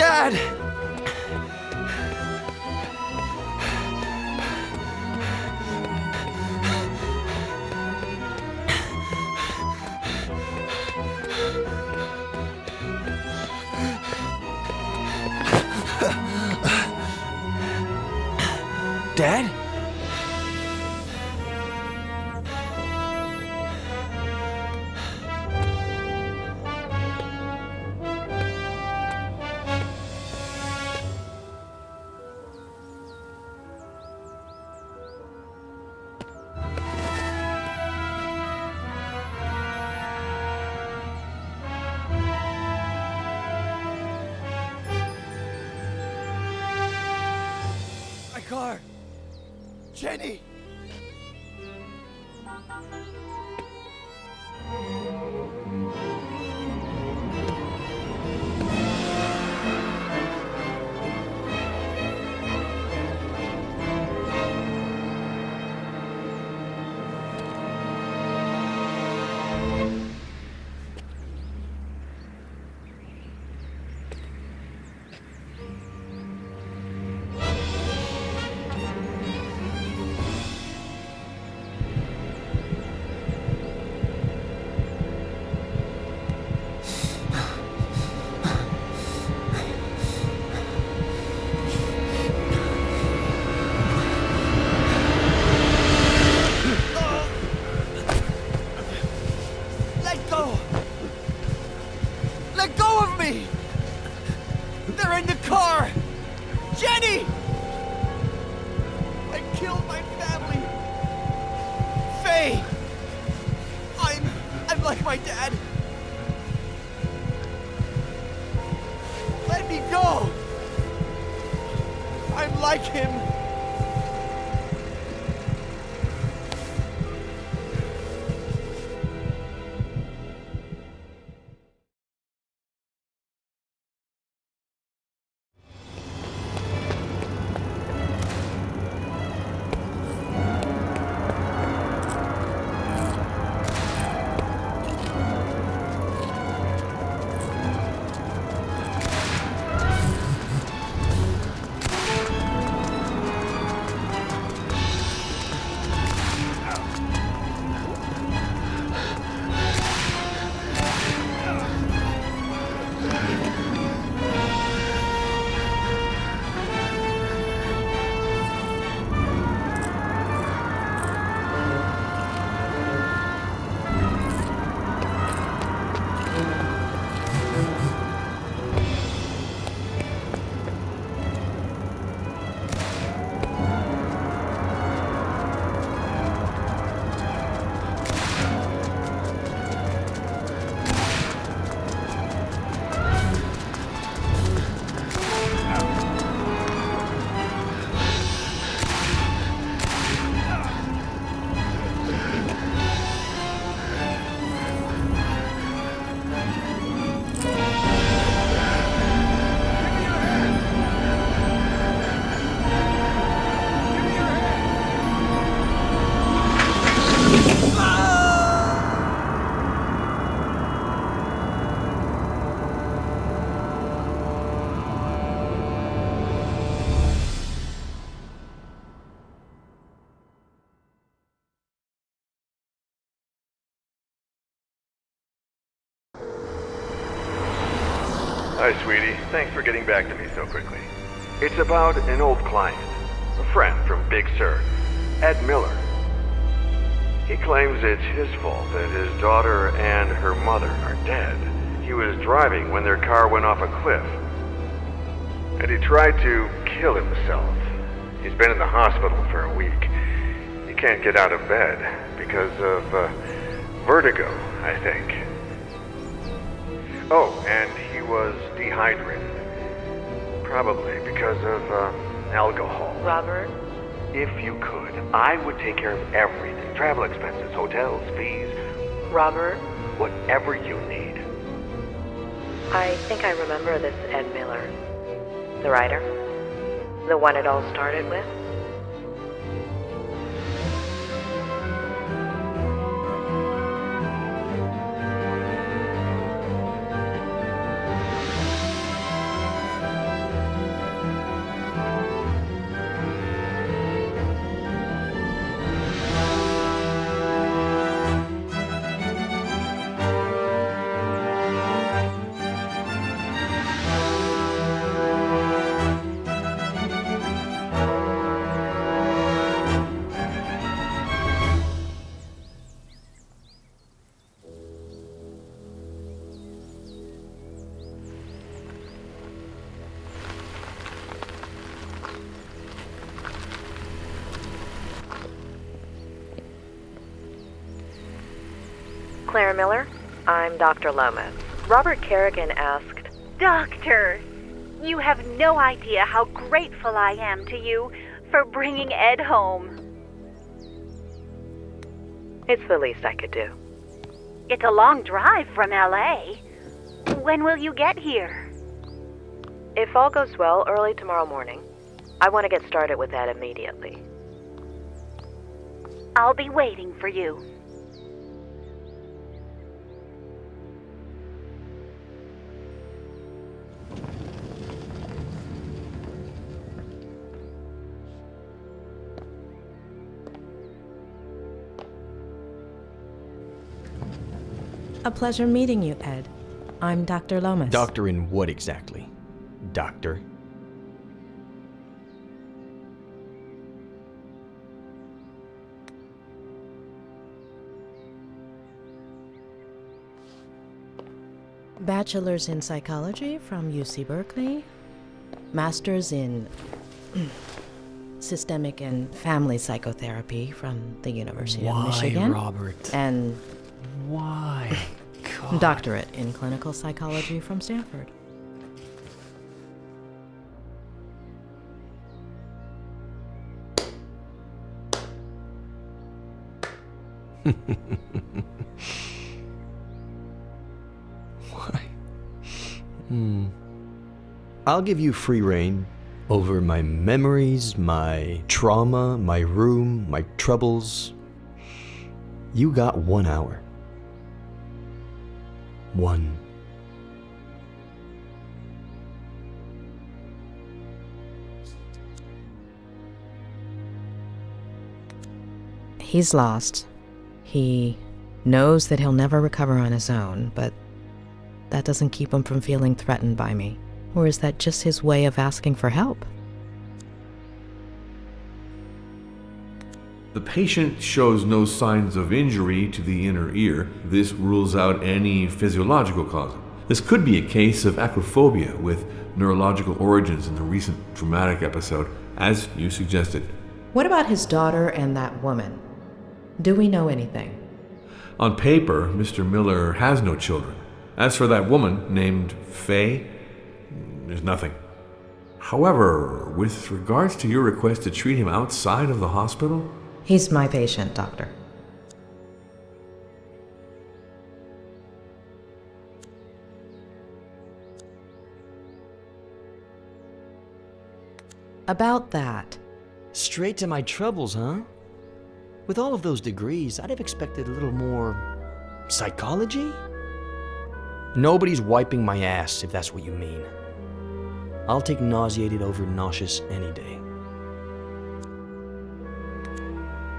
Dad! Dad? My car! Jenny! Let go of me! They're in the car! Jenny! I killed my family! Faye! I'm like my dad! Let me go! I'm like him! Hi, sweetie. Thanks for getting back to me so quickly. It's about an old client, a friend from Big Sur, Ed Miller. He claims it's his fault that his daughter and her mother are dead. He was driving when their car went off a cliff, and he tried to kill himself. He's been in the hospital for a week. He can't get out of bed because of vertigo, I think. Oh, and he was dehydrated. Probably because of alcohol. Robert? If you could, I would take care of everything. Travel expenses, hotels, fees. Robert? Whatever you need. I think I remember this Ed Miller. The writer? The one it all started with? Claire Miller, I'm Dr. Lomas. Robert Kerrigan asked... Doctor, you have no idea how grateful I am to you for bringing Ed home. It's the least I could do. It's a long drive from L.A. When will you get here? If all goes well, early tomorrow morning. I want to get started with that immediately. I'll be waiting for you. A pleasure meeting you, Ed. I'm Dr. Lomas. Doctor in what exactly? Doctor? Bachelor's in psychology from UC Berkeley. Master's in systemic and family psychotherapy from the University of Michigan. Why, Robert? And Why? God. doctorate in clinical psychology from Stanford. Why? I'll give you free rein over my memories, my trauma, my room, my troubles. You got 1 hour. 1. He's lost. He knows that he'll never recover on his own, but that doesn't keep him from feeling threatened by me. Or is that just his way of asking for help? The patient shows no signs of injury to the inner ear. This rules out any physiological cause. This could be a case of acrophobia with neurological origins in the recent traumatic episode, as you suggested. What about his daughter and that woman? Do we know anything? On paper, Mr. Miller has no children. As for that woman named Faye, there's nothing. However, with regards to your request to treat him outside of the hospital, He's my patient, doctor. About that. Straight to my troubles, huh? With all of those degrees, I'd have expected a little more psychology? Nobody's wiping my ass, if that's what you mean. I'll take nauseated over nauseous any day.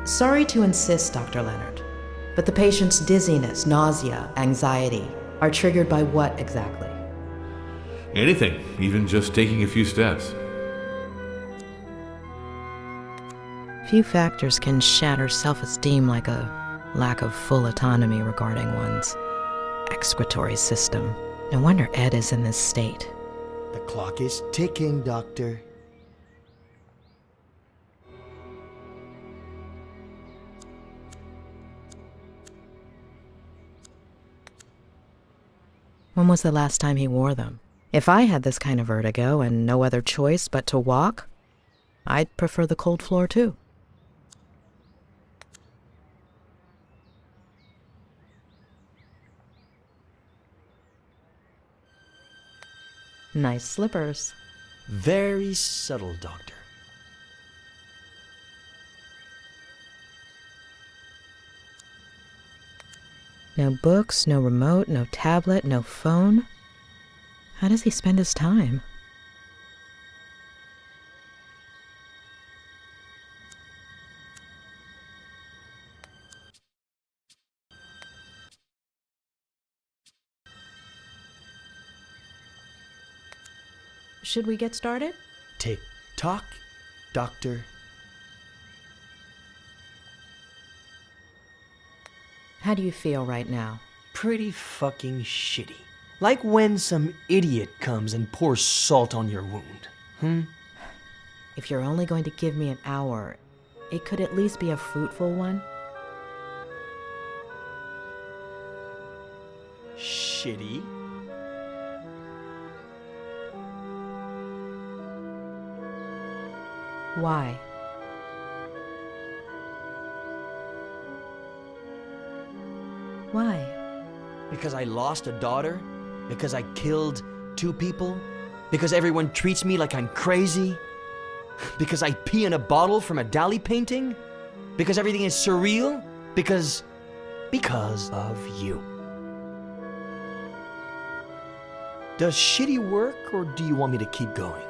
Sorry to insist, Dr. Leonard, but the patient's dizziness, nausea, anxiety are triggered by what exactly? anything, even just taking a few steps. Few factors can shatter self-esteem like a lack of full autonomy regarding one's excretory system. No wonder Ed is in this state. The clock is ticking, Doctor. When was the last time he wore them? If I had this kind of vertigo and no other choice but to walk, I'd prefer the cold floor too. Nice slippers. Very subtle, Doctor. No books, no remote, no tablet, no phone. How does he spend his time? Should we get started? Tick tock, Doctor. How do you feel right now? Pretty fucking shitty. Like when some idiot comes and pours salt on your wound. If you're only going to give me an hour, it could at least be a fruitful one. shitty. Why? Why? Because I lost a daughter? Because I killed 2 people? Because everyone treats me like I'm crazy? Because I pee in a bottle from a Dali painting? Because everything is surreal? Because of you. Does shitty work, or do you want me to keep going?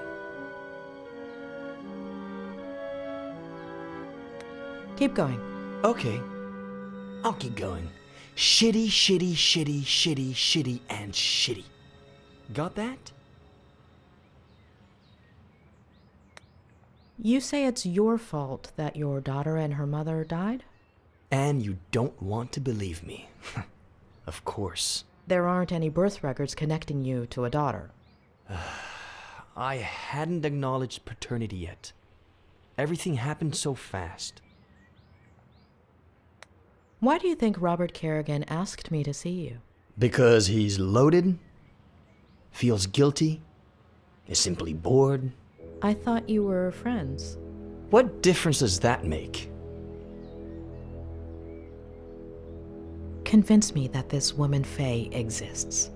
Keep going. Okay, I'll keep going. Shitty, shitty, shitty, shitty, shitty, and shitty. Got that? You say it's your fault that your daughter and her mother died? And you don't want to believe me. Of course. There aren't any birth records connecting you to a daughter. I hadn't acknowledged paternity yet. Everything happened so fast. Why do you think Robert Kerrigan asked me to see you? Because he's loaded, feels guilty, is simply bored. I thought you were friends. What difference does that make? Convince me that this woman Faye exists.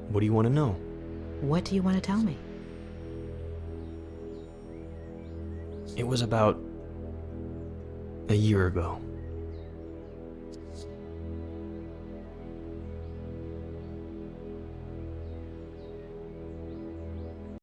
What do you want to know? What do you want to tell me? It was about a year ago.